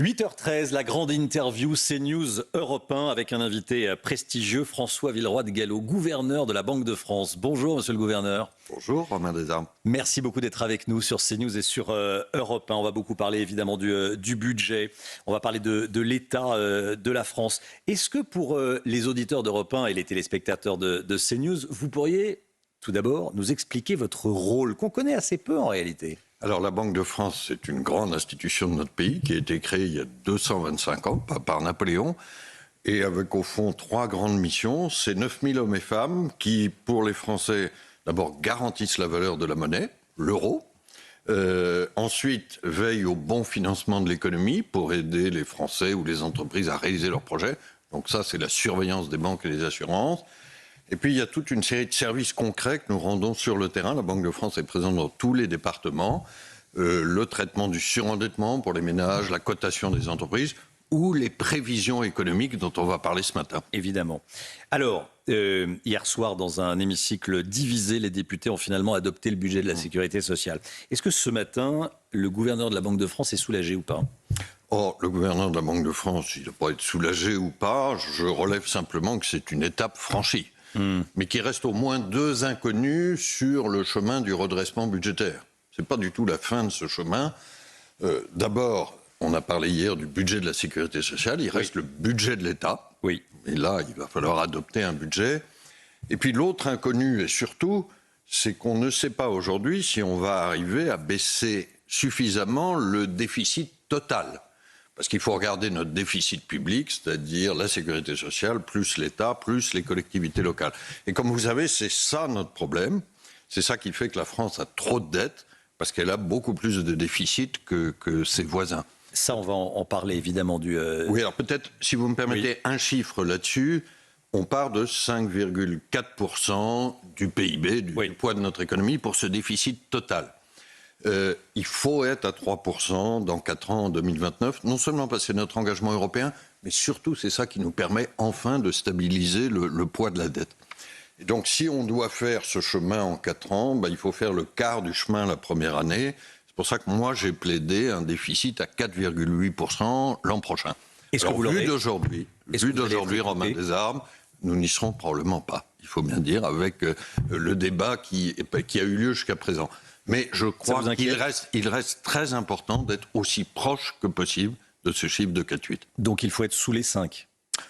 8h13, la grande interview CNews Europe 1 avec un invité prestigieux, François Villeroy de Galhau, gouverneur de la Banque de France. Bonjour monsieur le gouverneur. Bonjour Romain Desarmes. Merci beaucoup d'être avec nous sur CNews et sur Europe 1. On va beaucoup parler évidemment du budget, on va parler de l'état de la France. Est-ce que pour les auditeurs d'Europe 1 et les téléspectateurs de CNews, vous pourriez tout d'abord nous expliquer votre rôle, qu'on connaît assez peu en réalité ? Alors la Banque de France, c'est une grande institution de notre pays qui a été créée il y a 225 ans par Napoléon et avec au fond 3 grandes missions. C'est 9000 hommes et femmes qui, pour les Français, d'abord garantissent la valeur de la monnaie, l'euro. Ensuite, veillent au bon financement de l'économie pour aider les Français ou les entreprises à réaliser leurs projets. Donc ça, c'est la surveillance des banques et des assurances. Et puis, il y a toute une série de services concrets que nous rendons sur le terrain. La Banque de France est présente dans tous les départements. Le traitement du surendettement pour les ménages, la cotation des entreprises ou les prévisions économiques dont on va parler ce matin. Évidemment. Alors, hier soir, dans un hémicycle divisé, les députés ont finalement adopté le budget de la sécurité sociale. Est-ce que ce matin, le gouverneur de la Banque de France est soulagé ou pas ? Oh, le gouverneur de la Banque de France, il ne doit pas être soulagé ou pas. Je relève simplement que c'est une étape franchie. Mais qu'il reste au moins 2 inconnus sur le chemin du redressement budgétaire. Ce n'est pas du tout la fin de ce chemin. D'abord, on a parlé hier du budget de la sécurité sociale. Il reste le budget de l'État. Oui. Et là, il va falloir adopter un budget. Et puis l'autre inconnu, et surtout, c'est qu'on ne sait pas aujourd'hui si on va arriver à baisser suffisamment le déficit total. Parce qu'il faut regarder notre déficit public, c'est-à-dire la sécurité sociale, plus l'État, plus les collectivités locales. Et comme vous savez, c'est ça notre problème. C'est ça qui fait que la France a trop de dettes, parce qu'elle a beaucoup plus de déficit que ses voisins. Ça, on va en parler évidemment du... Oui, alors peut-être, si vous me permettez, un chiffre là-dessus. On part de 5,4% du PIB, du poids de notre économie, pour ce déficit total. Il faut être à 3% dans 4 ans, en 2029, non seulement parce que c'est notre engagement européen, mais surtout c'est ça qui nous permet enfin de stabiliser le poids de la dette. Et donc si on doit faire ce chemin en 4 ans, il faut faire le quart du chemin la première année. C'est pour ça que moi j'ai plaidé un déficit à 4,8% l'an prochain. Alors vu d'aujourd'hui, Romain Desarmes, nous n'y serons probablement pas, il faut bien dire, avec le débat qui a eu lieu jusqu'à présent. Mais je crois qu'il reste très important d'être aussi proche que possible de ce chiffre de 4,8. Donc il faut être sous les 5.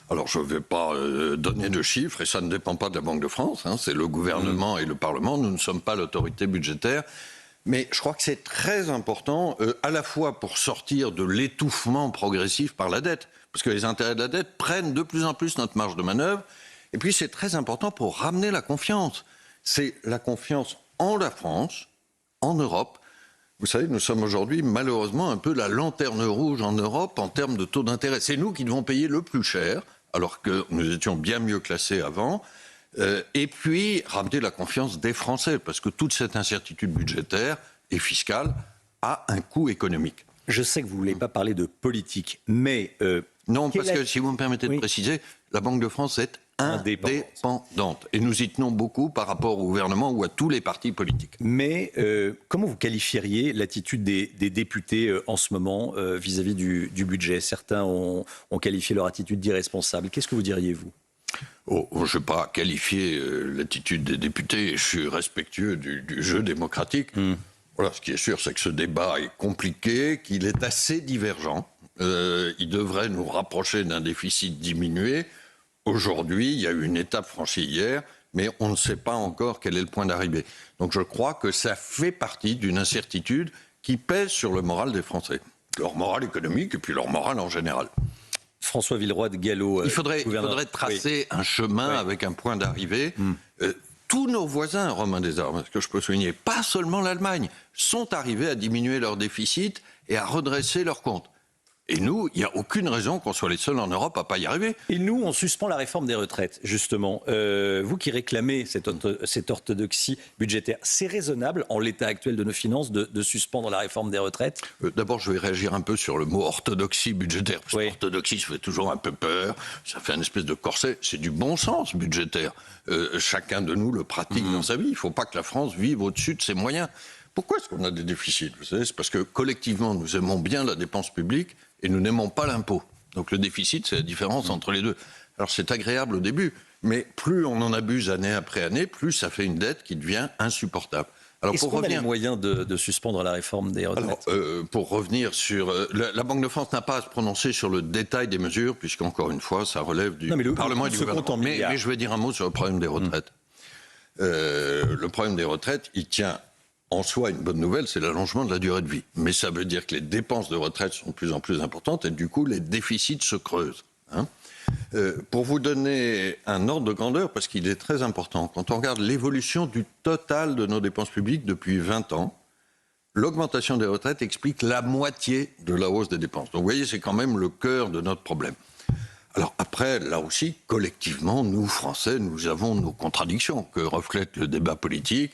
Alors je ne vais pas donner de chiffres, et ça ne dépend pas de la Banque de France, c'est le gouvernement et le Parlement, nous ne sommes pas l'autorité budgétaire. Mais je crois que c'est très important, à la fois pour sortir de l'étouffement progressif par la dette, parce que les intérêts de la dette prennent de plus en plus notre marge de manœuvre, et puis c'est très important pour ramener la confiance. C'est la confiance en la France, en Europe. Vous savez, nous sommes aujourd'hui malheureusement un peu la lanterne rouge en Europe en termes de taux d'intérêt. C'est nous qui devons payer le plus cher, alors que nous étions bien mieux classés avant. Et puis, ramener la confiance des Français, parce que toute cette incertitude budgétaire et fiscale a un coût économique. Je sais que vous ne voulez pas parler de politique, mais... non, parce que si vous me permettez de préciser, la Banque de France est indépendante. Et nous y tenons beaucoup par rapport au gouvernement ou à tous les partis politiques. Mais comment vous qualifieriez l'attitude des députés en ce moment vis-à-vis du budget ? Certains ont qualifié leur attitude d'irresponsable. Qu'est-ce que vous diriez, vous ? Je ne vais pas qualifier l'attitude des députés. Je suis respectueux du jeu démocratique. Voilà, ce qui est sûr, c'est que ce débat est compliqué, qu'il est assez divergent. Il devrait nous rapprocher d'un déficit diminué. Aujourd'hui, il y a eu une étape franchie hier, mais on ne sait pas encore quel est le point d'arrivée. Donc je crois que ça fait partie d'une incertitude qui pèse sur le moral des Français. Leur moral économique et puis leur moral en général. François Villeroy de Galhau. Il faudrait tracer un chemin avec un point d'arrivée. Tous nos voisins, Romain Desarmes, ce que je peux souligner, pas seulement l'Allemagne, sont arrivés à diminuer leur déficit et à redresser leurs comptes. Et nous, il n'y a aucune raison qu'on soit les seuls en Europe à ne pas y arriver. Et nous, on suspend la réforme des retraites, justement. Vous qui réclamez cette orthodoxie budgétaire, c'est raisonnable, en l'état actuel de nos finances, de suspendre la réforme des retraites ? D'abord, je vais réagir un peu sur le mot orthodoxie budgétaire. Parce que orthodoxie, ça fait toujours un peu peur, ça fait une espèce de corset. C'est du bon sens budgétaire. Chacun de nous le pratique dans sa vie. Il ne faut pas que la France vive au-dessus de ses moyens. Pourquoi est-ce qu'on a des déficits? Vous savez, c'est parce que collectivement, nous aimons bien la dépense publique et nous n'aimons pas l'impôt. Donc le déficit, c'est la différence entre les deux. Alors c'est agréable au début, mais plus on en abuse année après année, plus ça fait une dette qui devient insupportable. Alors, Est-ce qu'on a les moyens de suspendre la réforme des retraites? Pour revenir sur... la Banque de France n'a pas à se prononcer sur le détail des mesures, puisqu'encore une fois, ça relève du Parlement et du gouvernement. Mais je vais dire un mot sur le problème des retraites. Le problème des retraites, il tient en soi une bonne nouvelle, c'est l'allongement de la durée de vie. Mais ça veut dire que les dépenses de retraite sont de plus en plus importantes et du coup, les déficits se creusent. Pour vous donner un ordre de grandeur, parce qu'il est très important, quand on regarde l'évolution du total de nos dépenses publiques depuis 20 ans, l'augmentation des retraites explique la moitié de la hausse des dépenses. Donc vous voyez, c'est quand même le cœur de notre problème. Alors après, là aussi, collectivement, nous, Français, nous avons nos contradictions que reflète le débat politique.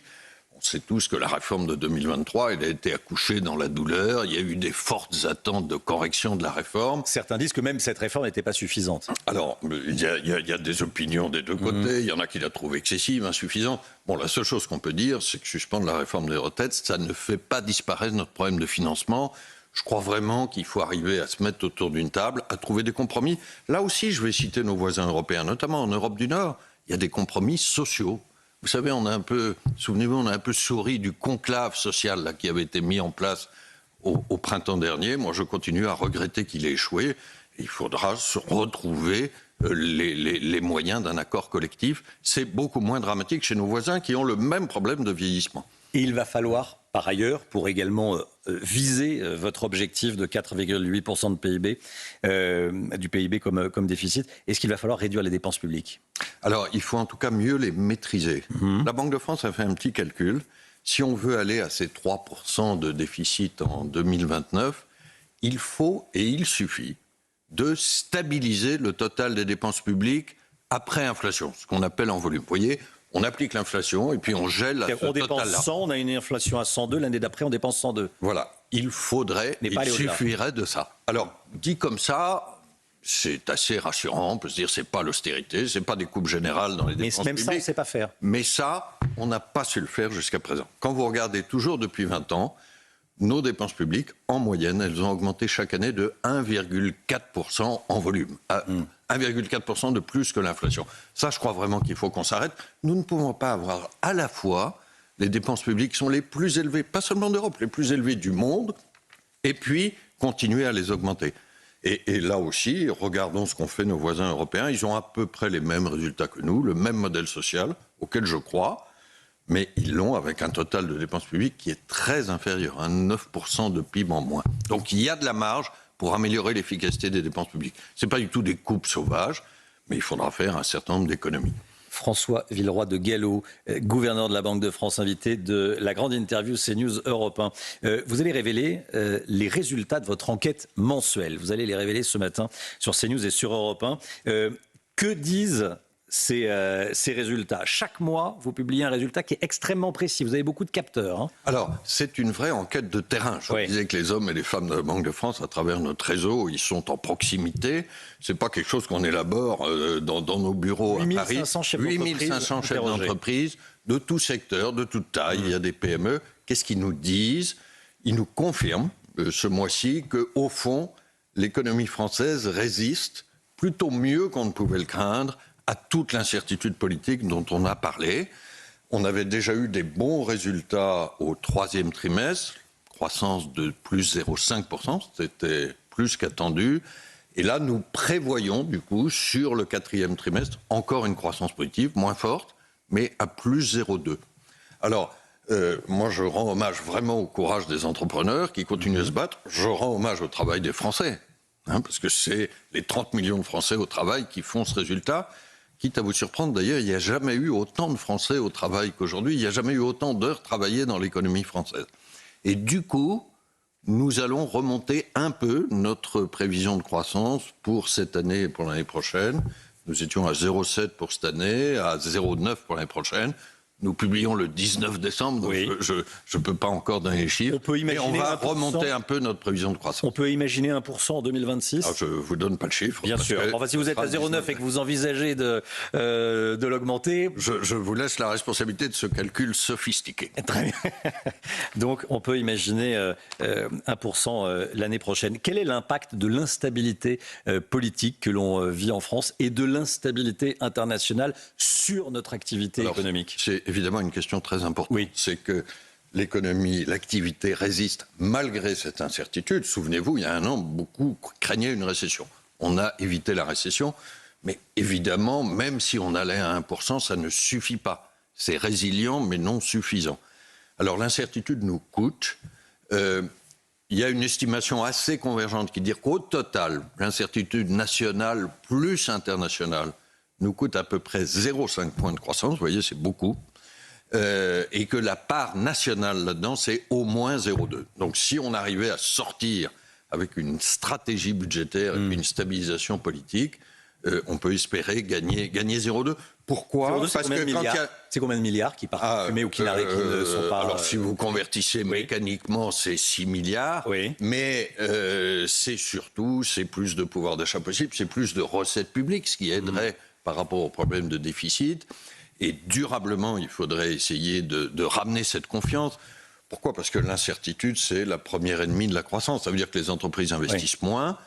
On sait tous que la réforme de 2023, elle a été accouchée dans la douleur. Il y a eu des fortes attentes de correction de la réforme. Certains disent que même cette réforme n'était pas suffisante. Alors, il y a des opinions des deux côtés. Il y en a qui la trouvent excessive, insuffisante. Bon, la seule chose qu'on peut dire, c'est que suspendre la réforme des retraites, ça ne fait pas disparaître notre problème de financement. Je crois vraiment qu'il faut arriver à se mettre autour d'une table, à trouver des compromis. Là aussi, je vais citer nos voisins européens, notamment en Europe du Nord. Il y a des compromis sociaux. Vous savez, souvenez-vous, on a un peu souri du conclave social là, qui avait été mis en place au printemps dernier. Moi, je continue à regretter qu'il ait échoué. Il faudra se retrouver les moyens d'un accord collectif. C'est beaucoup moins dramatique chez nos voisins qui ont le même problème de vieillissement. Et il va falloir, par ailleurs, pour également viser votre objectif de 4,8% de PIB, du PIB comme déficit, est-ce qu'il va falloir réduire les dépenses publiques? Alors, il faut en tout cas mieux les maîtriser. La Banque de France a fait un petit calcul. Si on veut aller à ces 3% de déficit en 2029, il faut et il suffit de stabiliser le total des dépenses publiques après inflation, ce qu'on appelle en volume. Vous voyez, on applique l'inflation et puis on gèle ce on dépense total-là. 100, on a une inflation à 102, l'année d'après on dépense 102. Voilà, il suffirait de ça. Alors, dit comme ça, c'est assez rassurant, on peut se dire c'est pas l'austérité, c'est pas des coupes générales dans les dépenses publiques. Mais même ça, on ne sait pas faire. Mais ça, on n'a pas su le faire jusqu'à présent. Quand vous regardez toujours depuis 20 ans, nos dépenses publiques, en moyenne, elles ont augmenté chaque année de 1,4% en volume. 1,4% de plus que l'inflation. Ça, je crois vraiment qu'il faut qu'on s'arrête. Nous ne pouvons pas avoir à la fois les dépenses publiques qui sont les plus élevées, pas seulement d'Europe, les plus élevées du monde, et puis continuer à les augmenter. Et là aussi, regardons ce qu'ont fait nos voisins européens. Ils ont à peu près les mêmes résultats que nous, le même modèle social, auquel je crois, mais ils l'ont avec un total de dépenses publiques qui est très inférieur, 9% de PIB en moins. Donc il y a de la marge pour améliorer l'efficacité des dépenses publiques. Ce n'est pas du tout des coupes sauvages, mais il faudra faire un certain nombre d'économies. François Villeroy de Galhau, gouverneur de la Banque de France, invité de la grande interview CNews Europe 1. Vous allez révéler les résultats de votre enquête mensuelle. Vous allez les révéler ce matin sur CNews et sur Europe 1. Que disent ces résultats? Chaque mois, vous publiez un résultat qui est extrêmement précis. Vous avez beaucoup de capteurs. Alors, c'est une vraie enquête de terrain. Je vous disais que les hommes et les femmes de la Banque de France, à travers notre réseau, ils sont en proximité. C'est pas quelque chose qu'on élabore dans nos bureaux à Paris. 8500 chefs d'entreprise de tout secteur, de toute taille. Il y a des PME. Qu'est-ce qu'ils nous disent? Ils nous confirment ce mois-ci qu'au fond, l'économie française résiste plutôt mieux qu'on ne pouvait le craindre à toute l'incertitude politique dont on a parlé. On avait déjà eu des bons résultats au troisième trimestre, croissance de plus 0,5%, c'était plus qu'attendu. Et là, nous prévoyons, du coup, sur le quatrième trimestre, encore une croissance positive, moins forte, mais à plus 0,2. Alors, moi, je rends hommage vraiment au courage des entrepreneurs qui continuent à se battre. Je rends hommage au travail des Français, parce que c'est les 30 millions de Français au travail qui font ce résultat. Quitte à vous surprendre, d'ailleurs, il n'y a jamais eu autant de Français au travail qu'aujourd'hui. Il n'y a jamais eu autant d'heures travaillées dans l'économie française. Et du coup, nous allons remonter un peu notre prévision de croissance pour cette année et pour l'année prochaine. Nous étions à 0,7 pour cette année, à 0,9 pour l'année prochaine. Nous publions le 19 décembre, donc je ne peux pas encore donner les chiffres. On peut imaginer mais on va 1%. Remonter un peu notre prévision de croissance. On peut imaginer 1% en 2026 ? Je ne vous donne pas le chiffre. Bien sûr. Enfin, si vous êtes à 0,9 et que vous envisagez de l'augmenter... Je vous laisse la responsabilité de ce calcul sophistiqué. Très bien. Donc, on peut imaginer 1% l'année prochaine. Quel est l'impact de l'instabilité politique que l'on vit en France et de l'instabilité internationale sur notre activité économique ? C'est évidemment une question très importante. Oui. C'est que l'économie, l'activité résiste malgré cette incertitude. Souvenez-vous, il y a un an, beaucoup craignaient une récession. On a évité la récession, mais évidemment, même si on allait à 1%, ça ne suffit pas. C'est résilient, mais non suffisant. Alors l'incertitude nous coûte. Il y a une estimation assez convergente qui dit qu'au total, l'incertitude nationale plus internationale nous coûte à peu près 0,5 points de croissance. Vous voyez, c'est beaucoup. Et que la part nationale là-dedans, c'est au moins 0,2. Donc si on arrivait à sortir avec une stratégie budgétaire et une stabilisation politique, on peut espérer gagner 0,2. Pourquoi ? 0,2, Parce que c'est combien de milliards qui partent fumés ou qui ne sont pas... Alors si vous convertissez mécaniquement, c'est 6 milliards. Oui. Mais c'est surtout, c'est plus de pouvoir d'achat possible, c'est plus de recettes publiques, ce qui aiderait par rapport au problème de déficit. Et durablement, il faudrait essayer de ramener cette confiance. Pourquoi ? Parce que l'incertitude, c'est la première ennemie de la croissance. Ça veut dire que les entreprises investissent moins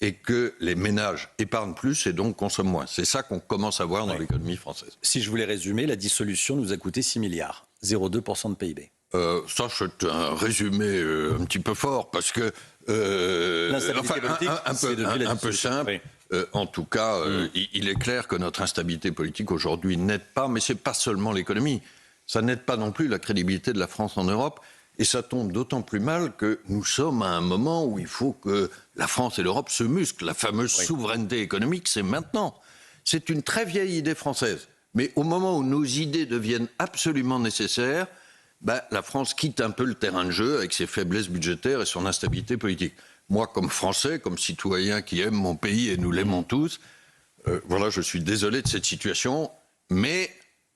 et que les ménages épargnent plus et donc consomment moins. C'est ça qu'on commence à voir dans l'économie française. Si je voulais résumer, la dissolution nous a coûté 6 milliards, 0,2% de PIB. Ça, c'est un résumé un petit peu fort parce que... L'instabilité politique, un peu simple. Oui. En tout cas, il est clair que notre instabilité politique aujourd'hui n'aide pas, mais ce n'est pas seulement l'économie. Ça n'aide pas non plus la crédibilité de la France en Europe. Et ça tombe d'autant plus mal que nous sommes à un moment où il faut que la France et l'Europe se musclent. La fameuse souveraineté économique, c'est maintenant. C'est une très vieille idée française. Mais au moment où nos idées deviennent absolument nécessaires, la France quitte un peu le terrain de jeu avec ses faiblesses budgétaires et son instabilité politique. Moi, comme Français, comme citoyen qui aime mon pays, et nous l'aimons tous, je suis désolé de cette situation, mais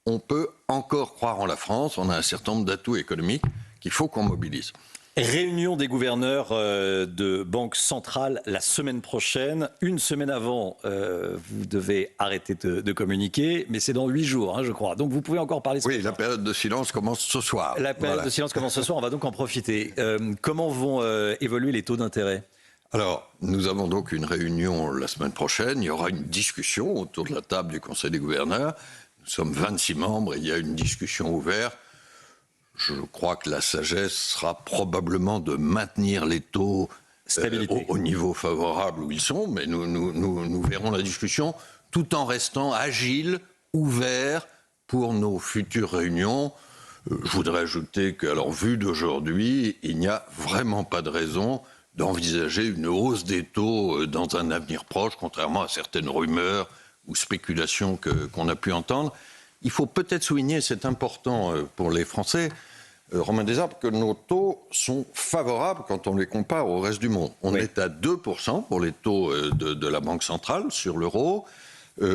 on peut encore croire en la France. On a un certain nombre d'atouts économiques qu'il faut qu'on mobilise. Réunion des gouverneurs de banque centrale la semaine prochaine. Une semaine avant, vous devez arrêter de communiquer, mais c'est dans 8 jours, je crois. Donc vous pouvez encore parler. Oui, la période de silence commence ce soir. La période de silence commence ce soir, on va donc en profiter. Comment vont évoluer les taux d'intérêt ? Alors, nous avons donc une réunion la semaine prochaine. Il y aura une discussion autour de la table du Conseil des gouverneurs. Nous sommes 26 membres et il y a une discussion ouverte. Je crois que la sagesse sera probablement de maintenir les taux au niveau favorable où ils sont, mais nous verrons la discussion tout en restant agiles, ouverts pour nos futures réunions. Je voudrais ajouter qu'à leur vue d'aujourd'hui, il n'y a vraiment pas de raison d'envisager une hausse des taux dans un avenir proche, contrairement à certaines rumeurs ou spéculations qu'on a pu entendre. Il faut peut-être souligner, c'est important pour les Français, Romain Desarbres, que nos taux sont favorables quand on les compare au reste du monde. On est à 2% pour les taux de la Banque centrale sur l'euro.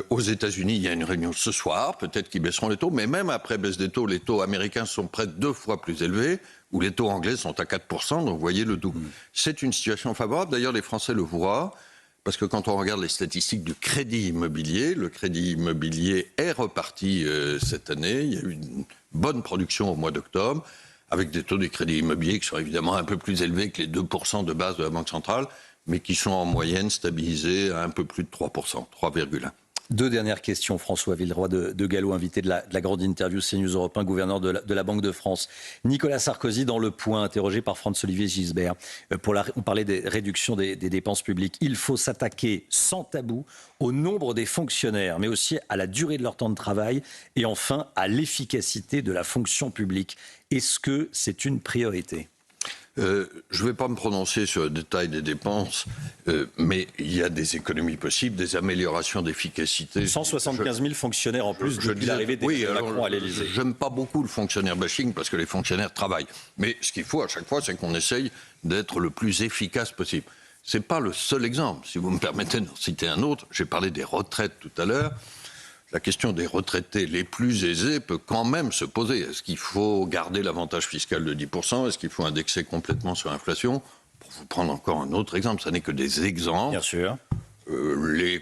Aux États-Unis, il y a une réunion ce soir, peut-être qu'ils baisseront les taux, mais même après baisse des taux, les taux américains sont près de 2 fois plus élevés, ou les taux anglais sont à 4%, donc vous voyez le double. C'est une situation favorable, d'ailleurs les Français le voient, parce que quand on regarde les statistiques du crédit immobilier, le crédit immobilier est reparti cette année, il y a eu une bonne production au mois d'octobre, avec des taux de crédit immobilier qui sont évidemment un peu plus élevés que les 2% de base de la Banque centrale, mais qui sont en moyenne stabilisés à un peu plus de 3%, 3,1%. Deux dernières questions. François Villeroy de Gallo, invité de la grande interview CNews Europe 1, gouverneur de la Banque de France. Nicolas Sarkozy, dans Le Point, interrogé par Franz-Olivier Gisbert. On parlait des réductions des dépenses publiques. Il faut s'attaquer sans tabou au nombre des fonctionnaires, mais aussi à la durée de leur temps de travail et enfin à l'efficacité de la fonction publique. Est-ce que c'est une priorité ? Je ne vais pas me prononcer sur le détail des dépenses, mais il y a des économies possibles, des améliorations d'efficacité. 175 000 fonctionnaires en plus depuis l'arrivée d'Emmanuel Macron à l'Élysée. J'aime pas beaucoup le fonctionnaire bashing parce que les fonctionnaires travaillent. Mais ce qu'il faut à chaque fois, c'est qu'on essaye d'être le plus efficace possible. Ce n'est pas le seul exemple. Si vous me permettez d'en citer un autre, j'ai parlé des retraites tout à l'heure. la question des retraités les plus aisés peut quand même se poser. Est-ce qu'il faut garder l'avantage fiscal de 10%? Est-ce qu'il faut indexer complètement sur l'inflation? Pour vous prendre encore un autre exemple, ça n'est que des exemples. Bien sûr. Les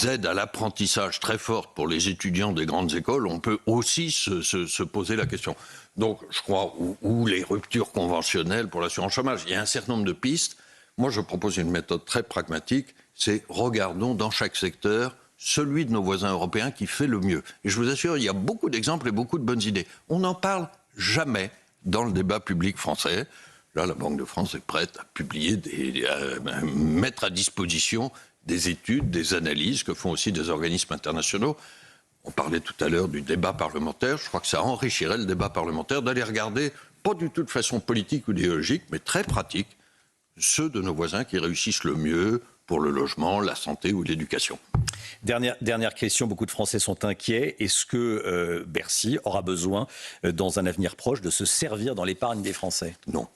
aides à l'apprentissage très fortes pour les étudiants des grandes écoles, on peut aussi se poser la question. Donc, je crois, ou les ruptures conventionnelles pour l'assurance chômage. Il y a un certain nombre de pistes. Moi, je propose une méthode très pragmatique. C'est regardons dans chaque secteur celui de nos voisins européens qui fait le mieux. Et je vous assure, il y a beaucoup d'exemples et beaucoup de bonnes idées. On n'en parle jamais dans le débat public français. Là, la Banque de France est prête à publier, à mettre à disposition des études, des analyses que font aussi des organismes internationaux. On parlait tout à l'heure du débat parlementaire. Je crois que ça enrichirait le débat parlementaire d'aller regarder, pas du tout de façon politique ou idéologique, mais très pratique, ceux de nos voisins qui réussissent le mieux pour le logement, la santé ou l'éducation. Dernière question, beaucoup de Français sont inquiets. Est-ce que Bercy aura besoin, dans un avenir proche, de se servir dans l'épargne des Français? Non.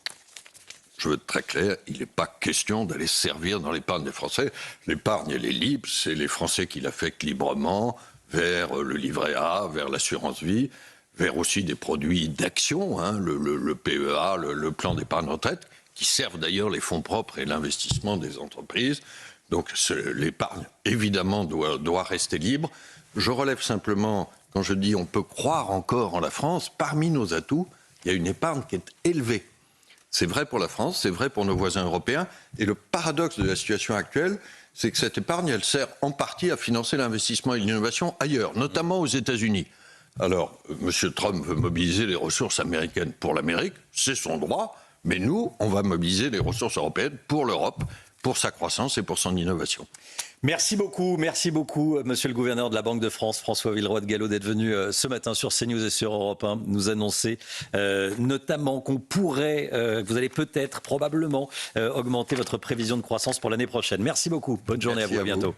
Je veux être très clair, il n'est pas question d'aller se servir dans l'épargne des Français. L'épargne, elle est libre, c'est les Français qui l'affectent librement vers le livret A, vers l'assurance vie, vers aussi des produits d'action, le PEA, le plan d'épargne retraite, qui servent d'ailleurs les fonds propres et l'investissement des entreprises. Donc l'épargne, évidemment, doit rester libre. Je relève simplement, quand je dis on peut croire encore en la France, parmi nos atouts, il y a une épargne qui est élevée. C'est vrai pour la France, c'est vrai pour nos voisins européens. Et le paradoxe de la situation actuelle, c'est que cette épargne, elle sert en partie à financer l'investissement et l'innovation ailleurs, notamment aux États-Unis. Alors, M. Trump veut mobiliser les ressources américaines pour l'Amérique, c'est son droit. Mais nous, on va mobiliser les ressources européennes pour l'Europe, pour sa croissance et pour son innovation. Merci beaucoup, monsieur le gouverneur de la Banque de France, François Villeroy de Galhau, d'être venu ce matin sur CNews et sur Europe 1 nous annoncer notamment qu'on pourrait, que vous allez peut-être, probablement, augmenter votre prévision de croissance pour l'année prochaine. Merci beaucoup, bonne journée. Merci à vous, à bientôt.